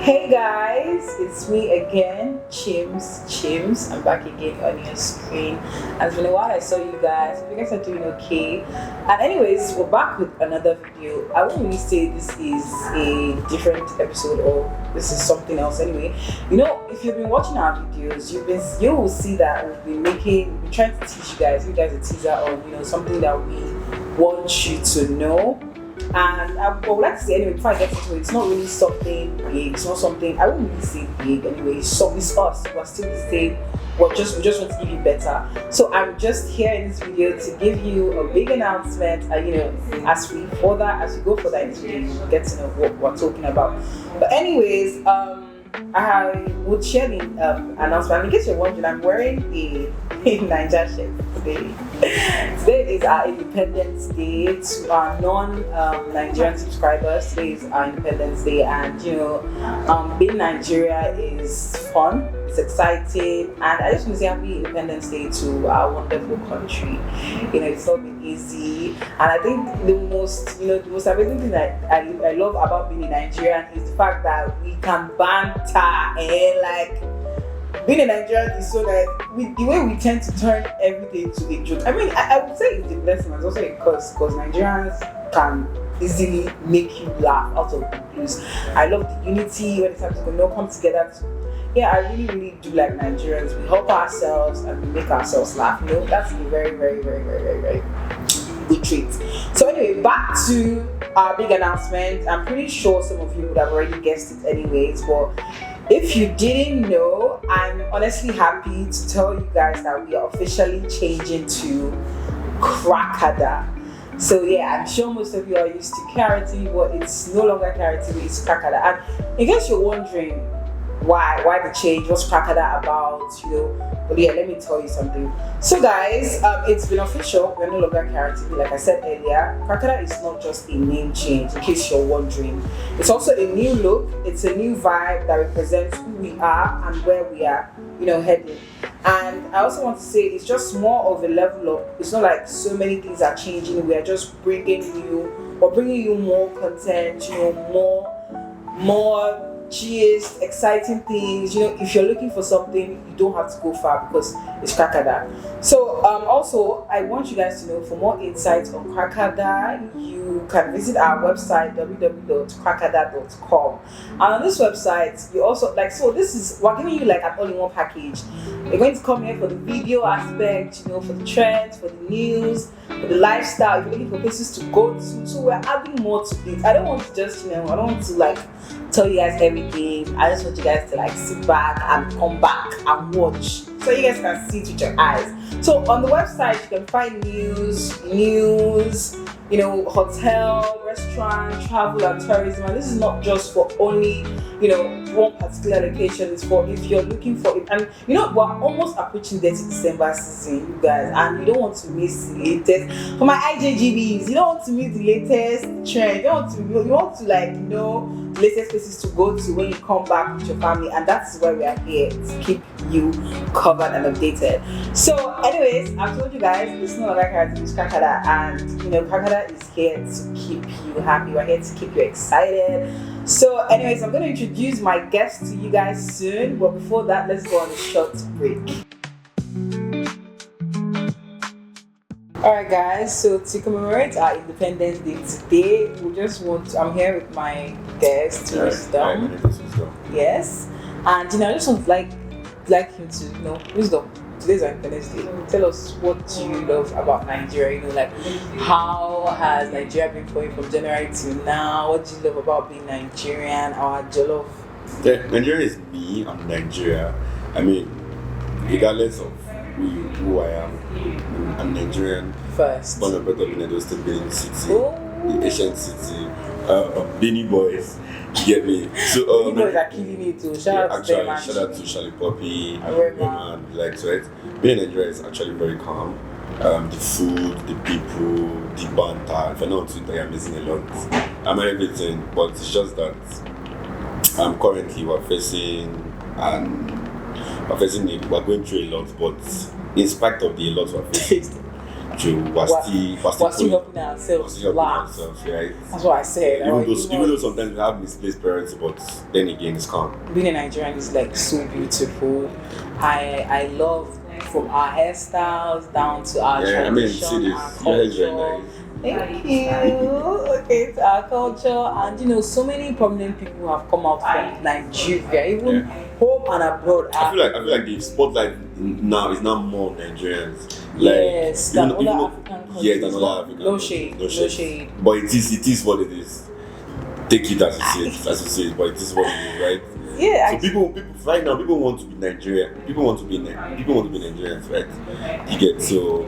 Hey guys, it's me again, Chims. I'm back again on your screen. It's been a while I saw you guys. You guys are doing okay. And anyways, we're back with another video. I won't really say this is a different episode or this is something else anyway. If you've been watching our videos, you will see that we've been trying to teach you guys a teaser on something that we want you to know. And I would like to say anyway, before I get into it, it's not really something big. It's not something I wouldn't really say big anyway. It's us. We're still the same. We just want to give you better. So I'm just here in this video to give you a big announcement. As we go further in this video, you get to know what we're talking about. But anyways, I would share the announcement. In case you're wondering, I'm wearing a Niger shirt today. Today is our Independence Day. To our non-Nigerian subscribers, today is our Independence Day, and being Nigeria is fun. It's exciting, and I just want to say Happy Independence Day to our wonderful country. It's not been easy, and I think the most amazing thing that I love about being a Nigerian is the fact that we can banter being a Nigerian is so that the way we tend to turn everything to a joke. I mean, I would say it's a blessing, it's also a curse, because Nigerians can easily make you laugh out of the blues. I love the unity when it's time to come together. I really do like Nigerians. We help ourselves and we make ourselves laugh. That's a very, very, very, very, very, very good trait. So anyway, back to our big announcement. I'm pretty sure some of you would have already guessed it anyways, but if you didn't know, I'm honestly happy to tell you guys that we are officially changing to Kracada. So I'm sure most of you are used to Clarity, but it's no longer Clarity, it's Kracada. And in case you're wondering why the change, what's Kracada about, let me tell you something. So guys, it's been official, we're no longer Clarity. Like I said earlier, Kracada is not just a name change, in case you're wondering. It's also a new look, it's a new vibe that represents who we are and where we are, heading. And I also want to say it's just more of a level up. It's not like so many things are changing, we are just bringing you more content, more gist, exciting things. If you're looking for something, you don't have to go far because it's Kracada. So also I want you guys to know, for more insights on Kracada, you can visit our website www.kracada.com. And on this website, you also we're giving you an all-in-one package. We're going to come here for the video aspect, for the trends, for the news, for the lifestyle. If you're looking for places to go to, so we're adding more to it. I don't want to just I don't want to tell you guys everything. I just want you guys to sit back and come back and watch, so you guys can see it with your eyes. So on the website you can find news, hotel, restaurant, travel and tourism. And this is not just for only one particular location. It's for if you're looking for it. And we're almost approaching 30 December season, you guys, and you don't want to miss the latest. For my IJGBs, you don't want to miss the latest trend. You want to the latest places to go to when you come back with your family, and that's why we are here, to keep you covered and updated. So anyways, I've told you guys it's no longer Clarity, it's Kracada, and Kracada is here to keep you happy. We're here to keep you excited. So anyways, I'm going to introduce my guest to you guys soon, but before that, let's go on a short break. Alright guys, so to commemorate our Independence Day today, I'm here with my guest, Wisdom. Yes. And I just want like him to Wisdom. Today's our Independence Day. Tell us what you love about Nigeria. How has Nigeria been going from January to now? What do you love about being Nigerian or Jollof? Yeah, Nigeria is me. I'm Nigeria. I mean, regardless of who I am, I'm Nigerian. First. Born and brought up in Edo State, Benin City, the ancient city. Benin boys, you get me? So Benin boys are killing it too. Shout out to Charlie Poppy, Rayman, it. Being in Nigeria is actually very calm. The food, the people, the banter. If I know on Twitter, I'm missing a lot. I'm everything, but it's just that currently we're going through a lot, but in spite of the lot we're facing, we're still helping ourselves. Right? That's what I said. Even though sometimes we have misplaced parents, but then again, it's calm. Being a Nigerian is like so beautiful. I love from our hairstyles down to our tradition, our culture. Thank you. Okay, to our culture, and so many prominent people have come out from Nigeria, even home and abroad. I feel like the spotlight now is now more Nigerians. Yes, than other African countries. Yes, than other African countries. No shade. But it is what it is. Take it as you say it, but it is what it is, right? Yeah. So people right now, people want to be Nigerian. People want to be Nigerians, right? You get so.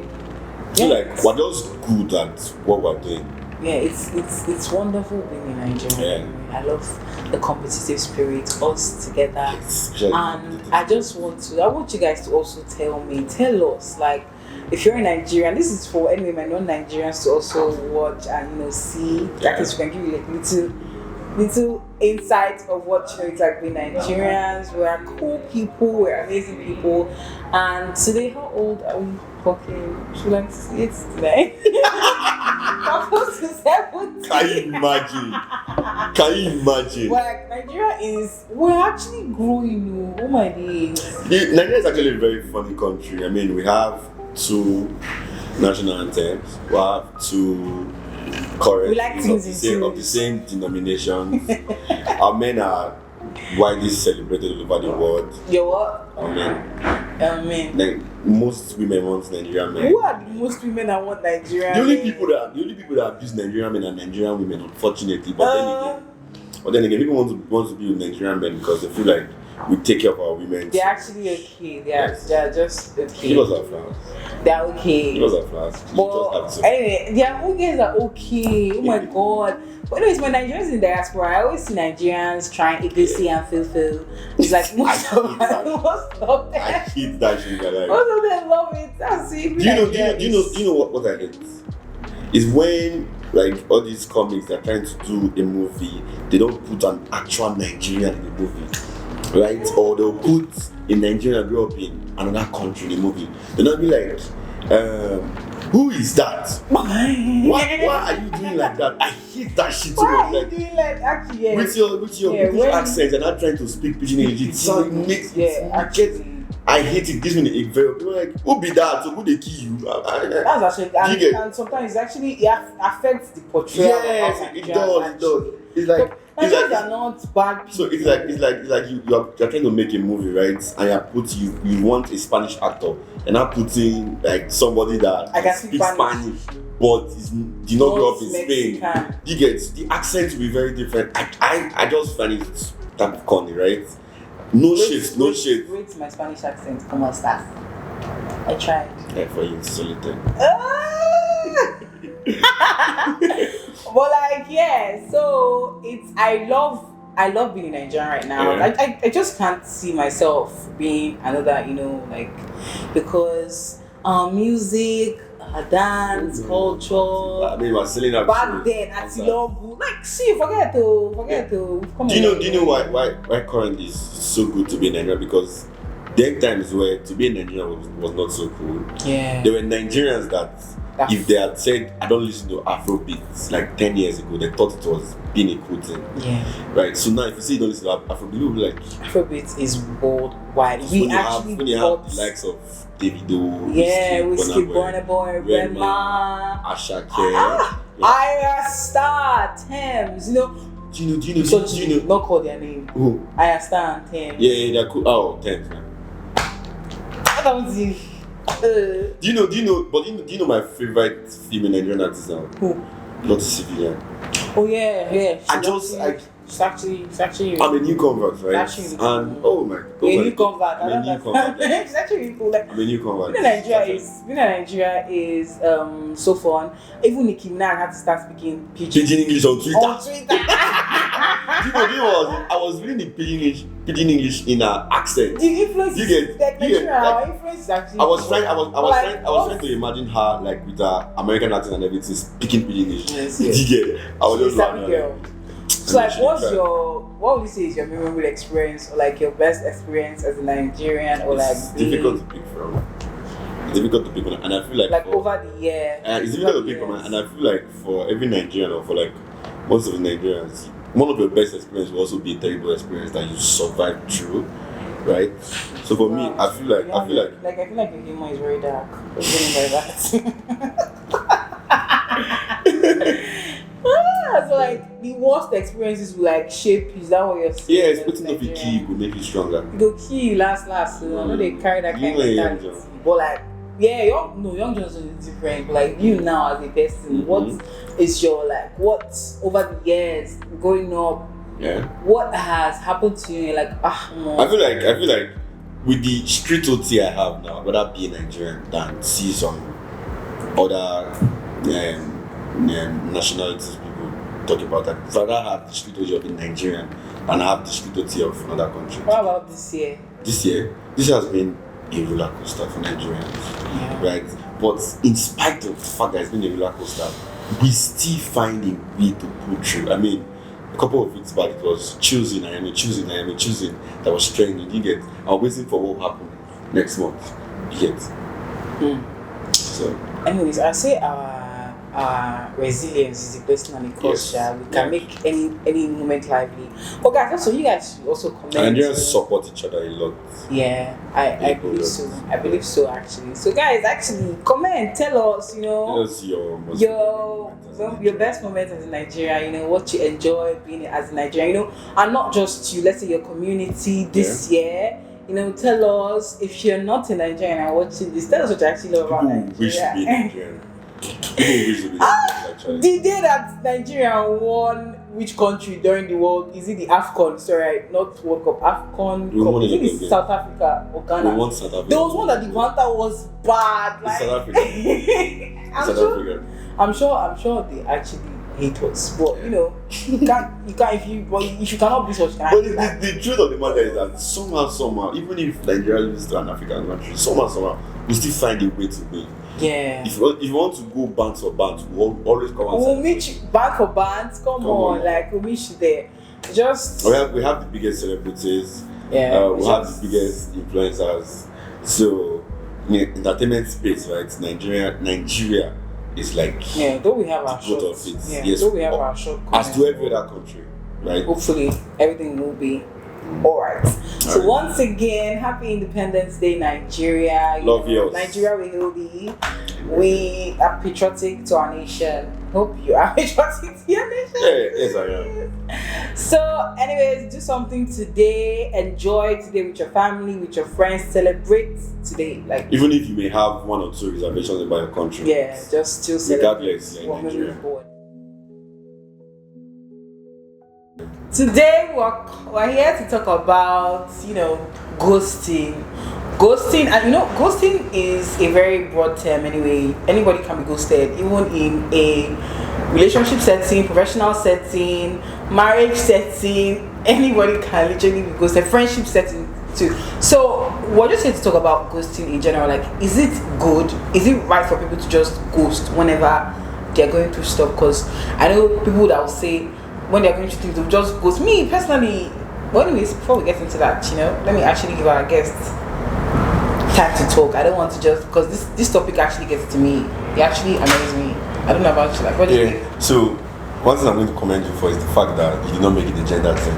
I feel like we're just good at what we're doing. Yeah, it's wonderful being in Nigeria. Yeah. I love the competitive spirit, us together. And I want you guys to also tell us, like, if you're in Nigeria, and this is for anyway my non-Nigerians to also watch and see. That is we can give you like little insight of what it's like being Nigerians. We are cool people, we're amazing people. And today, how old are we? Fucking, should I see it today? I'm supposed to 17. Can you imagine? Like, Nigeria we're actually growing. Oh my days. Nigeria is actually a very funny country. I mean, we have 2 national anthems. We have 2 currencies of the same denominations. Our men are widely celebrated all over the world. Your what? Amen. Like most women want Nigerian men. Who are most women that want Nigerian men? The only people that abuse Nigerian men are Nigerian women, unfortunately. But then again, people want to be with Nigerian men because they feel like we take care of our women. They're actually okay. They're just okay. Give us our flowers. They're okay. Give us our flowers. But anyway, their guys are okay. Oh my god. But anyways, when Nigerians in diaspora, I always see Nigerians trying APC and fulfill. It's like most of them. I hate that shit. Most of them love it. That's it. Do you know what I hate? Is when like all these comics they're trying to do a movie, they don't put an actual Nigerian in the movie, right? Or they'll put a Nigerian grew up in another country in the movie. They'll not be like, who is that? Why are you doing like that? I hate that shit. Why are you doing like actually? Yeah. With your British accent and not trying to speak pidgin English. It makes I hate it. Gives me the ick. People are like, who be that? So who they kill you? That's actually and sometimes it affects the portrayal. Yes, it does. It's like they're not bad people. So it's like you're trying to make a movie, right? And you want a Spanish actor, and I'm putting like somebody that I can speaks Spanish, but did not grow up in Spain. You get the accent will be very different. I just find it that corny, right? No shit. Wait, my Spanish accent. Come on, start. I tried. Yeah, for you, it's solid. But so I love being in Nigeria right now. Yeah. I just can't see myself being another, because music, dance, culture. I mean, we're selling out. Back then, at Ilogu, forget to. Do you know why currently is so good to be in Nigeria? Because there are times where to be in Nigeria was not so cool. Yeah. There were Nigerians that if they had said, I don't listen to Afrobeats like 10 years ago, they thought it was being a cool thing. Yeah. Right. So now if you say you don't listen to Afrobeat, you'll be like Afrobeat is worldwide. When you have the likes of Davido, Whiskey, Burna Boy, Rema, Ashake, Aya Star, Thames, Do you know? Not call their name. Who? Aya Star and Thames. Yeah, they're cool. Oh, Thames, man. I don't see. Do you know my favorite female Nigerian artist now? Who? Not Civilian. Oh yeah. She's actually. I'm a new convert, right? Actually, and oh my god. You're a new convert. I'm a new convert. She's actually cool. Like, I'm a new convert. Being in Nigeria is so fun. Even Nicki Minaj had to start speaking pidgin English on Twitter. Do you know I was reading the pidgin English in an accent. The influence is actually. I was trying to imagine her like with her American accent and everything speaking pidgin English. Yes. You get? I was just girl. So like, what would you say is your memorable experience or like your best experience as a Nigerian or it's difficult to pick from. It's difficult to pick one, and I feel like over the year. it's difficult to pick one, and I feel like for every Nigerian or for like most of the Nigerians, one of your best experiences will also be a terrible experience that you survived through, right? So for me, I feel like your humor is very dark. It's like that. So like the worst experiences will like shape you. Is that what you're saying? Yeah, expecting to be key will make you stronger. Go key last. So I know they carry that kind of mentality. But like, yeah, young Johnson is different. Like you now as a person, what is your like? What over the years growing up? Yeah. What has happened to you? Like, no. I feel like with the street OT I have now, I'd rather be a Nigerian than see some other nationalities people talk about that. I'd rather have the street OT of a Nigerian than have the street OT of another country. What about this year? This has been a roller coaster for Nigerians, right? But in spite of the fact that it's been a roller coaster, we still find a way to pull through. I mean, a couple of weeks back, it was choosing that was trending. You get, I'm waiting for what will happen next month. You get. So, anyways, I say our resilience is a personal because we can make any moment lively. But guys, also you guys should also comment. Nigerians support each other a lot. Yeah, I believe so. I believe so actually. So guys, actually comment, tell us, Tell us your best moments as a Nigerian, what you enjoy being as a Nigerian, and not just you, let's say your community this year. Tell us if you're not a Nigerian and watching this, tell us what you actually love about Nigeria. Wish to be Nigerian. The day that Nigeria won which country during the world? Is it the AFCON? Sorry, not World Cup, AFCON Cup. Is it South Africa or Ghana? We won South Africa. There was one that the Fanta was bad. Like, South Africa. I'm sure they actually hate us, but you can't if you cannot be such kind. But the truth of the matter is that somehow, even if Nigeria loses to an African country, somehow we still find a way to win. Yeah. If you want to go band for band, we'll always come out. We'll meet you band for band. Come on, like we'll meet you there. Just we have the biggest celebrities. Yeah. We have the biggest influencers. So entertainment space, right? Nigeria is like though we have our short. Yes, though we have our short. As to every other country, right? Hopefully everything will be alright. So once again, happy Independence Day, Nigeria. Love yours. Nigeria we healthy. We are patriotic to our nation. Hope you are patriotic to your nation. Yes I am. So anyways, do something today. Enjoy today with your family, with your friends. Celebrate today. Like even if you may have one or two reservations about your country. Yeah, just still celebrate. Regardless, Nigeria. Today we're here to talk about ghosting. Ghosting, and ghosting is a very broad term anyway. Anybody can be ghosted, even in a relationship setting, professional setting, marriage setting. Anybody can literally be ghosted. Friendship setting too. So we're just here to talk about ghosting in general. Like, is it good? Is it right for people to just ghost whenever they're going through stuff? Because I know people that will say when they're going through things, they'll just ghost. Me personally, but anyways, before we get into that, let me actually give our guest time to talk. I don't want to just, because this topic actually gets to me. It actually annoys me. I don't know about you. Like, what do you think? So one thing I'm going to commend you for is the fact that you did not make it a gender thing,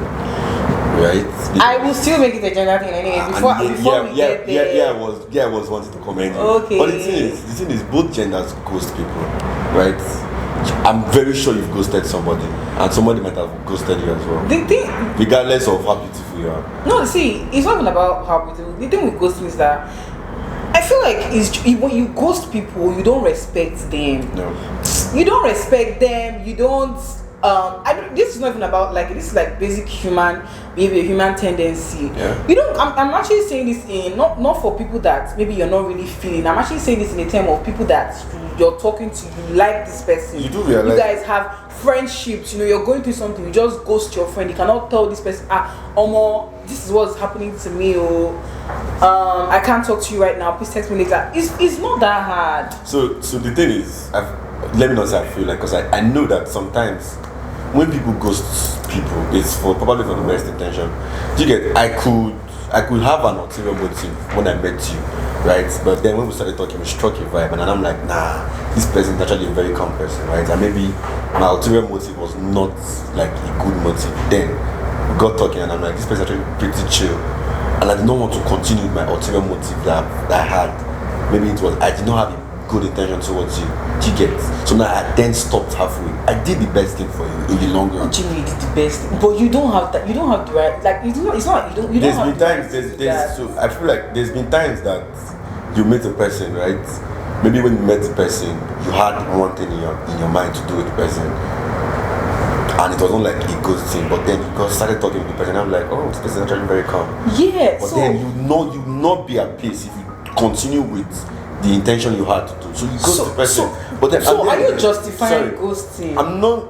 right? I will still make it a gender thing anyway. Before we get there. I was wanting to commend you. Okay. But the thing is, both genders ghost people, right? I'm very sure you've ghosted somebody, and somebody might have ghosted you as well. The thing, regardless of how beautiful you are. No, see, it's not even about how beautiful. The thing with ghosting is that I feel like when you ghost people, you don't respect them. No. You don't respect them. You don't. This is not even about this is like basic human behavior, human tendency. Yeah. You don't. I'm actually saying this in not for people that maybe you're not really feeling. I'm actually saying this in a term of people that you're talking to. You like this person. You do realize. You guys have friendships. You're going through something. You just ghost your friend. You cannot tell this person, this is what's happening to me. I can't talk to you right now. Please text me later. It's not that hard. So the thing is, let me not say I feel like, because I know that sometimes when people ghost people, it's probably for the best intention. I I could have an ulterior motive when I met you, right? But then when we started talking, we struck a vibe, and then I'm like, nah, this person is actually a very calm person, right? And maybe my ulterior motive was not like a good motive. Then we got talking, and I'm like, this person is actually pretty chill, and I did not want to continue with my ulterior motive that I had. Maybe it was I did not have a good intention towards you. Do you get? So now I then stopped halfway. I did the best thing for you in the long run. What do you mean you did the best thing? But you don't have that. You don't have the right. Like you don't. It's not. You don't. You There's don't been have times. There's so I feel like there's been times that you meet a person, right? Maybe when you met the person, you had one thing in your mind to do with the person, and it wasn't like a good thing. But then you started talking with the person, I'm like, oh, this person is actually very calm. Yeah. But then you will not be at peace if you continue with the intention you had to do. So you go to the person. But then are you justifying ghosting? I'm not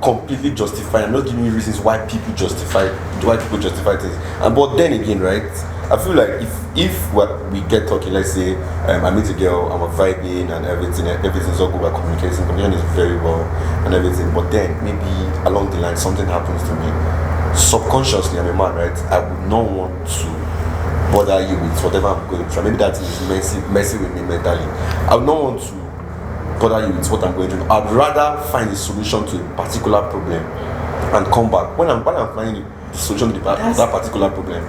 completely justifying. I'm not giving you reasons why people justify things. But then again, right? I feel like if we get talking, let's say I meet a girl, I'm vibing and everything's all good, we're communication is very well and everything. But then maybe along the line something happens to me. Subconsciously, I'm a man, right? I would not want to bother you with whatever I'm going through. Maybe that is messy with me mentally. I would not want to bother you with what I'm going through. I'd rather find a solution to a particular problem and come back. When I'm finding the solution to that particular problem.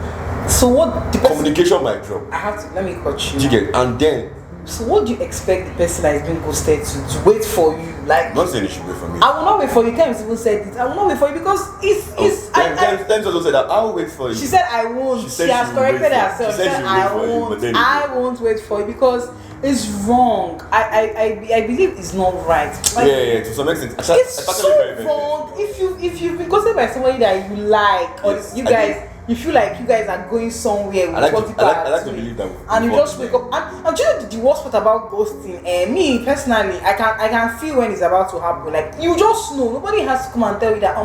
So what the communication might drop. I have to let me cut you. Do you get? And then. So what do you expect the person that is being ghosted to wait for you? Like, I'm not saying you should wait for me. I will not wait for you. Times even said it. I will not wait for you because it's. Times also said that I'll wait for you. She said I won't. She has corrected herself. She said I won't wait for you because it's wrong. I believe it's not right. Like, yeah, to some extent. It's so wrong. If you've been ghosted by somebody that you like, or yes, you guys. You feel like you guys are going somewhere with what people are like to believe that. And you just wake up. And you know the worst part about ghosting? Me personally, I can feel when it's about to happen. Like you just know. Nobody has to come and tell you that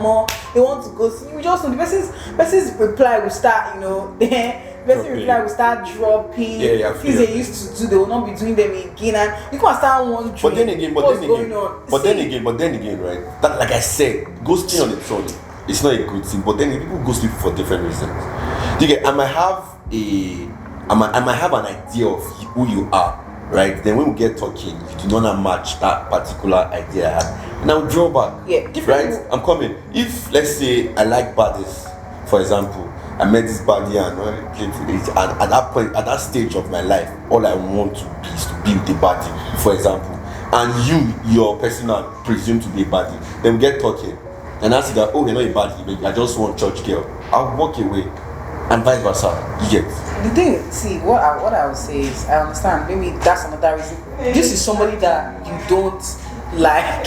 they want to ghost you. You just know. The person's reply will start, reply will start dropping. Things they used to do, they will not be doing them again. And you can start wondering what's going on. But then again, right? That, like I said, ghosting on its own. It's not a good thing, but then people ghost people for different reasons. You get? I might have an idea of who you are, right? Then when we get talking, you do not match that particular idea I have. Now draw back. Yeah, different. Right? I'm coming. If let's say I like baddies, for example, I met this baddie and at that point, at that stage of my life, all I want to be is to be with the baddie, for example. And your personal presumed to be a baddie. Then we get talking. And I see that, you're not a baddie, but I just want church girl. I'll walk away, and vice versa. You get? The thing, see, what I would say is, I understand. Maybe that's another reason. This is somebody that you don't like.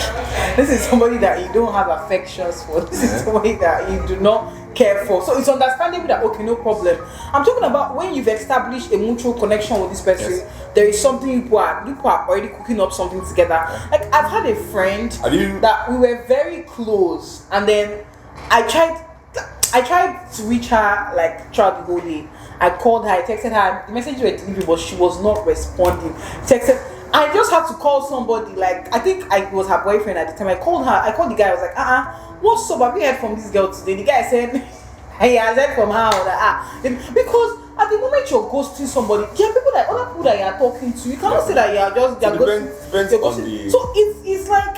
This is somebody that you don't have affections for. This is somebody that you do not care for. So it's understandable that no problem. I'm talking about when you've established a mutual connection with this person. Yes. There is something you are already cooking up something together. Like I've had a friend that we were very close, and then I tried to reach her like throughout the whole day. I called her, I texted her, the messages were delivered, but she was not responding. I just had to call somebody, like I think I was her boyfriend at the time. I called the guy, I was like, what's up? Have you heard from this girl today? The guy said, hey, I heard from her. Because at the moment you're ghosting somebody, there are other people that you are talking to. You cannot say that you are just ghosting. So it's like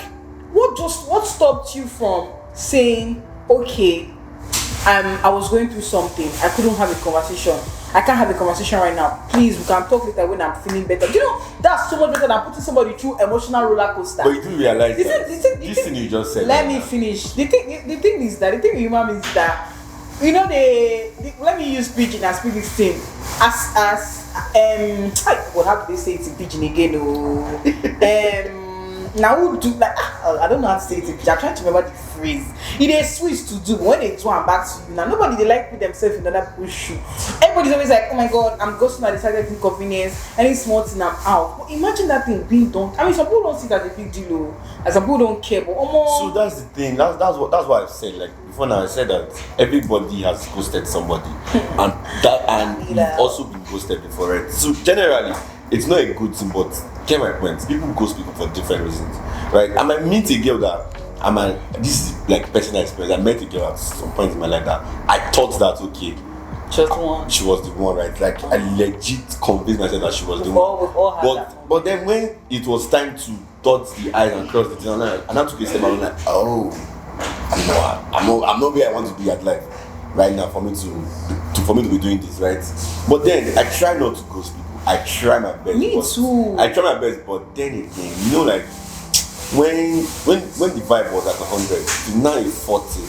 what stopped you from saying, okay, I was going through something, I couldn't have a conversation. I can't have a conversation right now. Please, we can talk later when I'm feeling better. You know, that's so much better than putting somebody through emotional roller coaster. But you do realize this thing you just said. Let me finish. The thing with human is that, let me use pidgin and speak this thing. What have they say it in pidgin again? Now who do like I don't know how to say it in pidgin. I'm trying to remember the phrase. It is sweet to do, but when they do and back to you, now nobody they like put themselves in other people's shoe. Everybody's always like, oh my god, I'm ghosting at the side inconvenience, any small thing I'm out. But imagine that thing being done. I mean, some people don't see that as a big deal, and some people don't care. But so that's the thing. That's what I've said. Like before now, I said that everybody has ghosted somebody, and we've also been ghosted before, right? So generally, it's not a good thing, but get my point. People ghost people for different reasons, right? I might meet a girl that this is like personal experience. I met a girl at some point in my life that I thought that okay, Just one. She was the one, right? Like I legit convinced myself that she was the one. We've all had that. But then when it was time to dot the I's and cross the T's, and I took a step, I was like, oh, I'm not where I want to be at life right now for me to be doing this, right? But then I try not to ghost people. I try my best. Me too. I try my best, but then again, you know, like when the vibe was at 100, now it's 40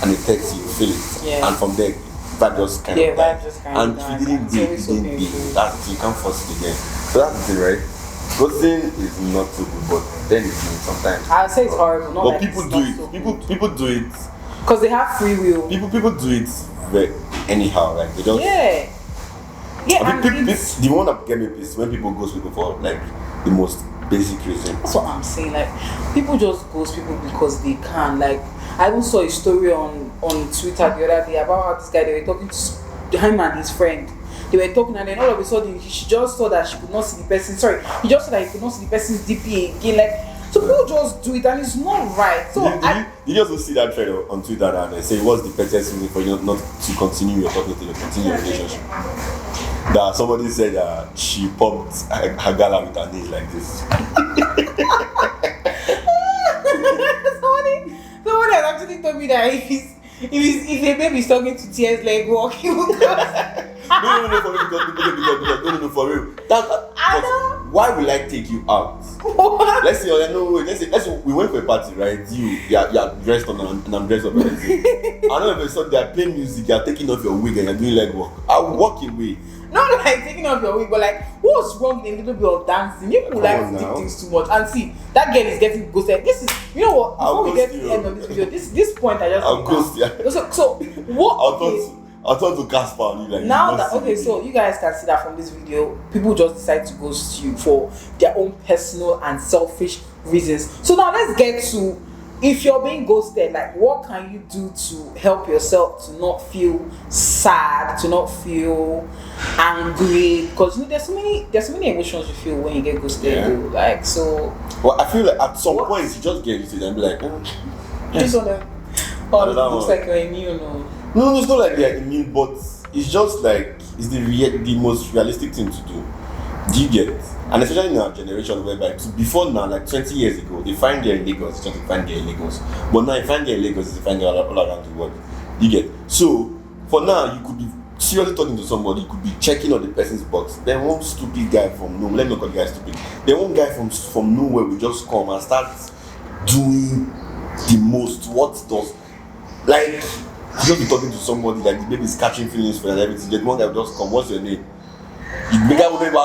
and it's 30, you feel it, yeah. and from there, vibe just kind of vibe just kind and of. And if you didn't do it, that's it. You can't force it again. So that's the thing, right? Ghosting is not so good, but then it's sometimes. I'd say it's horrible. Not but like people do it. So people do it because they have free will. People do it very anyhow, like they just and the one that get me pissed when people ghost people for like the most basic reason. That's what I'm saying. Like people just ghost people because they can. Like I even saw a story on Twitter the other day about how this guy, they were talking to him and his friend. They were talking, and then all of a sudden she just saw that she could not see the person. Sorry, he just saw that he could not see the person's DP again. Like, so people just do it, and it's not right. So did you also see that thread on Twitter and they say what's the pettiest reason for you not to continue your relationship? That somebody said she pumped her gala with her knees like this. Somebody has actually told me that if a baby is talking to tears like walking, no, for real. Why will I take you out? What? Let's say we went for a party, right? You're dressed on and I'm dressed up and everything. And all of a sudden they're playing music, you're taking off your wig and you're doing leg work. I'll walk away. Not like taking off your wig, but like what's wrong with a little bit of dancing? People like to do things too much. And see, that girl is getting ghosted. This is, you know what? Before we get to the end of this video, this point I just I'll ghost you. So what? I'll turn to Casper and you like. Now that so you guys can see that from this video, people just decide to ghost you for their own personal and selfish reasons. So now let's get to, if you're being ghosted, like what can you do to help yourself to not feel sad, to not feel angry? Because you know there's so many emotions you feel when you get ghosted. Yeah. Like so. Well, I feel like at some point you just get used to it and be like, This one, it looks like you're immune. No, it's not like they're immune, but it's just like it's the most realistic thing to do. Do you get? And especially in our generation, whereby before now, like 20 years ago, they find girl in Lagos, just to find girl in Lagos. But now, if find girl in Lagos, they find girl all around the world. You get? So for now, you could be seriously talking to somebody, you could be checking on the person's box. Then one stupid guy from nowhere, let me not call the guy stupid. Then one guy from nowhere will just come and start doing the most. What does like? You just be talking to somebody like the baby's catching feelings for and everything. Then one guy will just come. What's your name? The guy will not even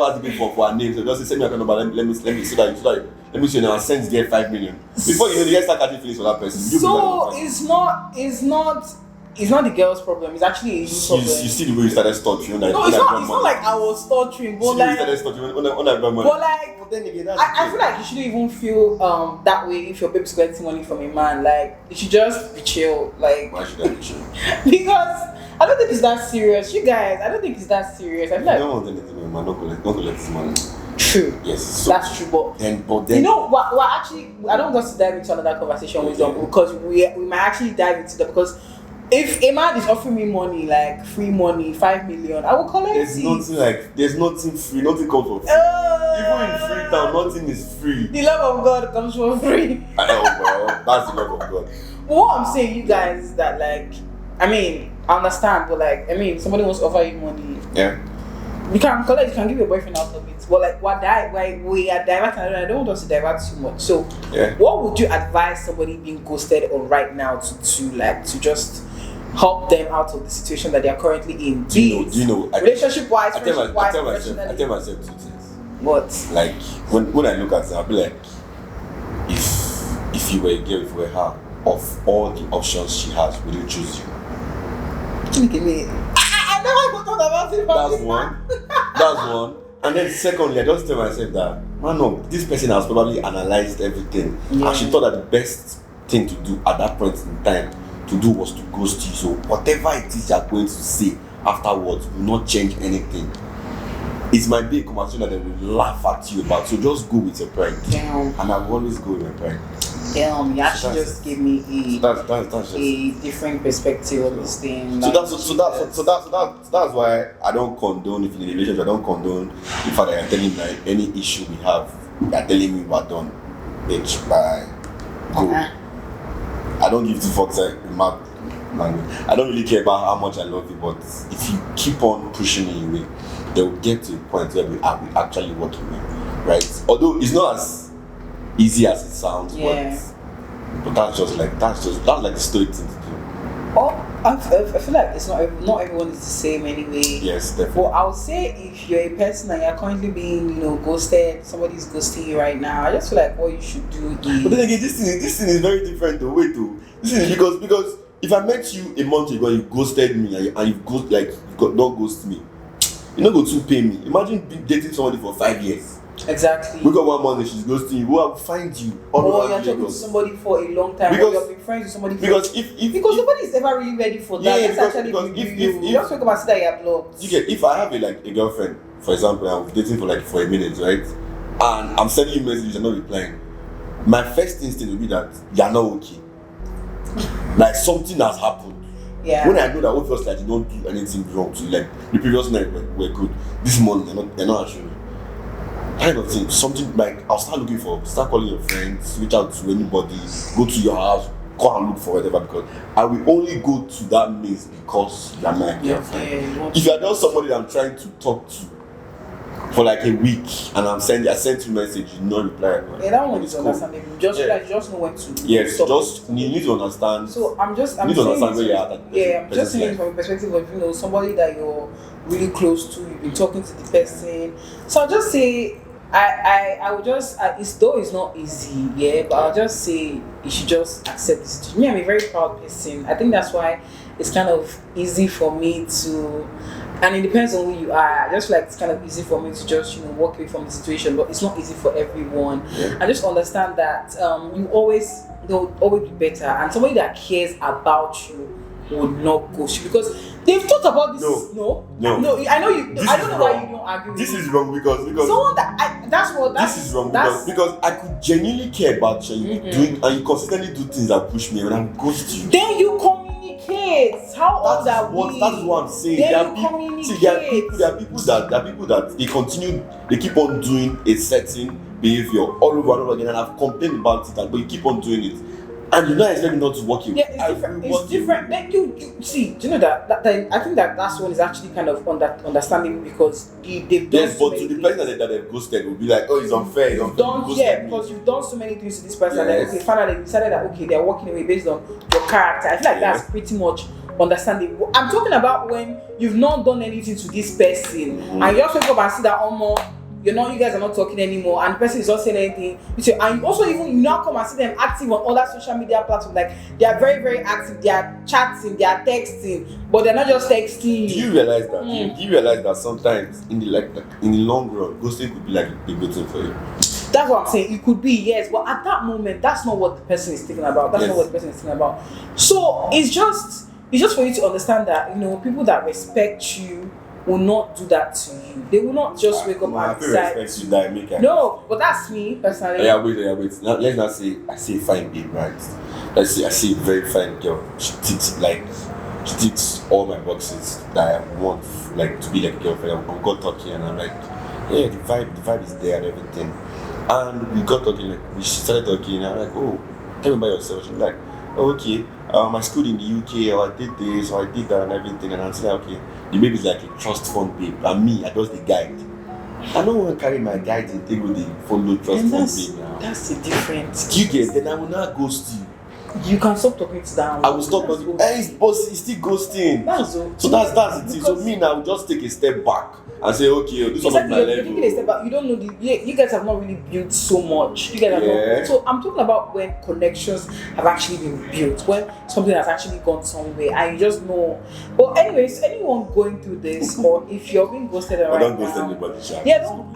ask the baby for her name. So just say, send me a number. Let me see that. Let me see now. Send get 5 million. Before you know, the guy start catching feelings for that person. So it's not the girl's problem. It's actually a problem. You see the way you started stuttering. No, it's not like I was stuttering, but like. You started stuttering when I got money. But like, but then again, I feel like you shouldn't even feel that way if your baby's collecting money from a man. Like, you should just be chill. Like, why should I be chill? Because I don't think it's that serious. You guys, I don't think it's that serious. I feel like. You don't want anything, man. Don't collect this money. True. Yes. So that's true, but then you know what? Actually, I don't want to dive into another conversation with them because we might actually dive into that because. If a man is offering me money, like free money, 5 million, I will collect it. There's nothing free, nothing comes for free. Even in free town, nothing is free. The love of God comes for free. I know, bro. That's the love of God. But what I'm saying, you guys, is that like, I mean, I understand, but like, I mean, somebody wants to offer you money. Yeah. You can collect, you can give your boyfriend out of it. But like, we are diverting. I don't want us to divert too much. So, what would you advise somebody being ghosted on right now to just help them out of the situation that they are currently in? Do you know? Relationship-wise, I tell myself 2 things. What? Like when I look at it, I'll be like, if you were a girl, if you were her, of all the options she has, will you choose you? Look at me. I never thought about it. That's one. And then secondly, I just tell myself that, man, no, this person has probably analyzed everything. Yeah. And she thought that the best thing to do at that point in time to do was to ghost you. So whatever it is you're going to say afterwards will not change anything. It might be a conversation that they will laugh at you about. So just go with your pride. Yeah. And I will always go with my pride. You actually just gave me that's just a different perspective of this thing. That's why I don't condone, if in a relationship I don't condone the fact that you're telling me like any issue we have, you're telling me we're done. Bitch, bye. Go. I don't give two fucks in my language. I don't really care about how much I love you, but if you keep on pushing me away, they will get to a point where we actually working with, right? Although it's not as easy as it sounds, but that's like the stoic thing to do. Oh, I feel like it's not everyone is the same anyway. Yes, definitely. But I would say if you're a person and you're currently being, ghosted, somebody's ghosting you right now, I just feel like what you should do is. But then again, this thing is very different though. Wait though. This is because if I met you a month ago and you ghosted me and you don't ghost me, you're not going to pay me. Imagine dating somebody for 5 years. Exactly. We got 1 month and she's ghosting you. Who will find you? Or you're talking to somebody for a long time. Because you've been friends with somebody because nobody is ever really ready for that. Yeah, That's actually if you just talk about that you're blocked. If I have a girlfriend, for example, I'm dating for a minute, right? And I'm sending you messages, you're not replying. My first instinct will be that you're not okay. Like something has happened. Yeah. When I know that obviously I did not do anything wrong to you, like the previous night were good. This morning they're not answering me. Kind of thing. Something like I'll start calling your friends, reach out to anybody, go to your house, go and look for whatever, because I will only go to that means because you're my girlfriend. If you're just somebody that I'm trying to talk to for like a week and I sent you a message, you not reply. Yeah, that one is understandable. Just know when to. Yes, you need to understand. So I'm need to understand where you're at. I'm just saying from a perspective of somebody that you're really close to, you've been talking to the person. So I'll just say I would just it's not easy, but I'll just say you should just accept the situation. Me, I'm a very proud person. I think that's why it's kind of easy for me to. And it depends on who you are. I just feel like it's kind of easy for me to just walk away from the situation, but it's not easy for everyone. I just understand that you always be better, and somebody that cares about you would not ghost you because they've thought about this. No. I know you. I don't know why you don't agree. This is wrong because someone this is wrong because I could genuinely care about you doing and you consistently do things that push me and I ghost you. Then you communicate. How old are we? That's what I'm saying. There are people that they keep on doing a certain behavior all over and over again, and I've complained about it, but you keep on doing it. And you don't expect me not to work you. Yeah, it's different. Then you see, do you know that I think that's one is actually kind of understanding because they've done. Yes, but to the person that they've ghosted will be like, oh, it's unfair. Because you've done so many things to this person. Yes. And finally they decided that they're walking away based on your character. I feel like that's pretty much understanding. I'm talking about when you've not done anything to this person and you just wake up and see that you guys are not talking anymore, and the person is not saying anything. And you also you now come and see them active on other social media platforms. Like they are very, very active. They are chatting, they are texting, but they're not just texting. Do you realize that? Do you realize that sometimes in the long run, ghosting could be like a good thing for you? That's what I'm saying. It could be, yes, but at that moment, that's not what the person is thinking about. That's not what the person is thinking about. So it's just for you to understand that people that respect you will not do that to you. They will not just wake up and decide. No, but that's me personally. Yeah, wait. Now, let's not say I see a fine babe, right? Let's say I see a very fine girl. She ticks all my boxes that I want, like to be like a girlfriend. We got talking, and I'm like, yeah, the vibe is there and everything. And we got talking, we started talking, and I'm like, oh, tell me about yourself. She's like, oh, okay. I schooled in the UK, or I did this, or I did that, and everything. And I'm saying, okay, the baby is like a trust fund babe, and me, I just the guide. I don't want to carry my guide and take with the follow trust fund babe now. That's the difference. You get? Then I will not ghost you. You can stop talking to that. I will stop talking. It's still ghosting. That's it. So me now, I will just take a step back and say, okay, this is my level. You don't know you guys have not really built so much. You guys have not. So I'm talking about when connections have actually been built, when something has actually gone somewhere, and you just know. But anyways, anyone going through this, or if you're being ghosted right now, don't ghost anybody.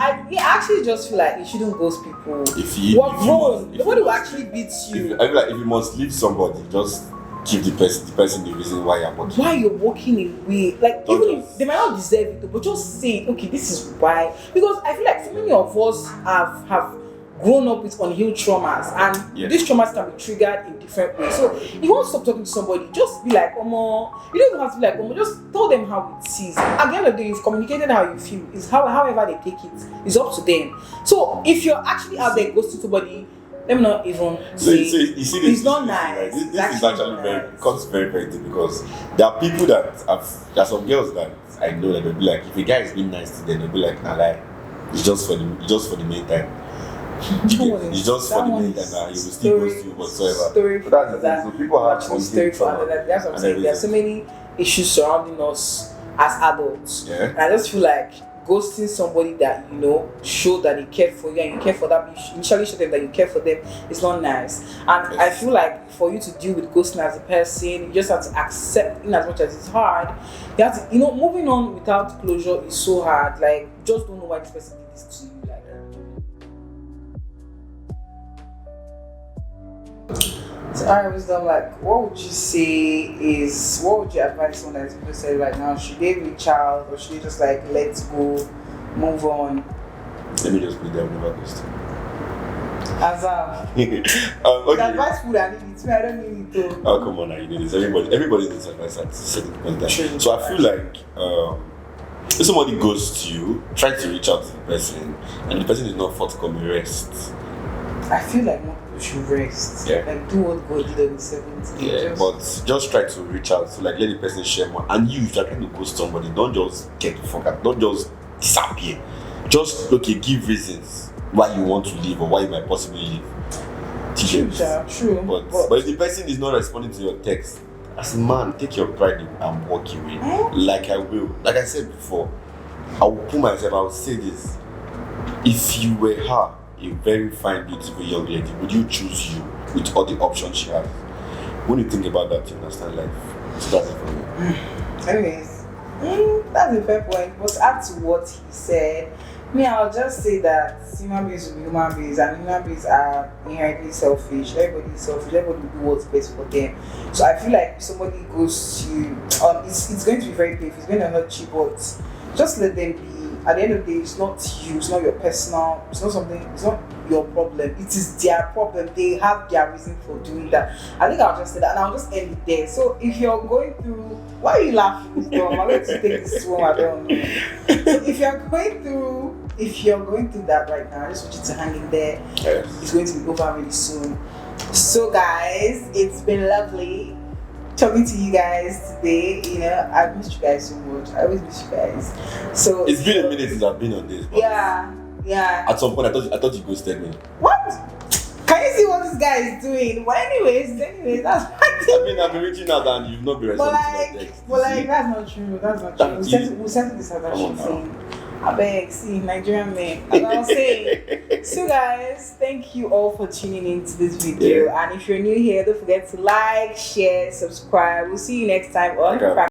I actually just feel like you shouldn't ghost people. Nobody will actually beat you. I feel like if you must leave somebody, just give the person the reason why you're walking. Why you're walking away? Like even if they might not deserve it, but just say, okay, this is why. Because I feel like so many of us have grown up with unhealed traumas, and these traumas can be triggered in different ways. So if you want to stop talking to somebody, just be like, Omo, you don't even have to be like, Omo, just tell them how it is. At the end of the day, you've communicated how you feel. It's however they take it, it's up to them. So if you're actually out there ghosting somebody, let me not even say, you see this, it's not nice. This is actually very, very deep, because there are people there are some girls that I know that they'll be like, if a guy is being nice to them, they'll be like, nah, like, it's just for the meantime. It's just for the meantime, you will still ghost you whatsoever. So people have story for another. That's what I'm saying. There are so many issues surrounding us as adults. And I just feel like ghosting somebody that show that they care for you and you care for them, you initially show them that you care for them, is not nice. And I feel like for you to deal with ghosting as a person, you just have to accept, in as much as it's hard, you have to, moving on without closure is so hard. Like, just don't know why this person did this to you. Like, so I was done. Like, what would you advise someone that's interested right now? Should they reach out, or should they just like let go, move on? Let me just be there with never ghost. Okay. The advice food I need it. I don't need it too. Oh, come on, now, you need this. Everybody needs advice at certain point. So I feel like if somebody goes to you, try to reach out to the person, and the person is not forthcoming, rest. I feel like more people should rest. Like, do what God did on the 17th. But just try to reach out to, like, let the person share more. And you, if you're trying to ghost somebody, don't just get the fuck out. Don't just disappear. Just give reasons why you want to leave or why you might possibly leave. True. But if the person is not responding to your text, as a man, take your pride and walk away. Like I will. Like I said before, I will put myself, I will say this. If you were her, a very fine, beautiful young lady, would you choose you with all the options she has? When you think about that, you understand life. So that's it for me. Anyways, that's a fair point. But add to what he said, I'll just say that human beings will be human beings, and human beings are inherently selfish. Everybody is selfish. Everybody will do what's best for them. So I feel like if somebody goes to you, it's going to be very painful. It's going to hurt you, but just let them be. At the end of the day, it's not you, it's not your personal, it's not your problem, it is their problem. They have their reason for doing that. I think I'll just say that, and I'll just end it there. So if you're going through, why are you laughing? I'm going to take this one, I don't know. So if you're going through that right now, I just want you to hang in there. It's going to be over really soon. So guys, it's been lovely talking to you guys today. I've missed you guys so much. I always miss you guys. So it's been a minute since I've been on this. Yeah. At some point, I thought you ghosted me. What? Can you see what this guy is doing? Well, anyways, that's what I've been reaching out and you've not been responding to my text. But that's not true. That's not true. We settled this as I'm saying. I beg, see, Nigerian men. As I was saying. So guys, thank you all for tuning into this video. And if you're new here, don't forget to like, share, subscribe. We'll see you next time on Kracada.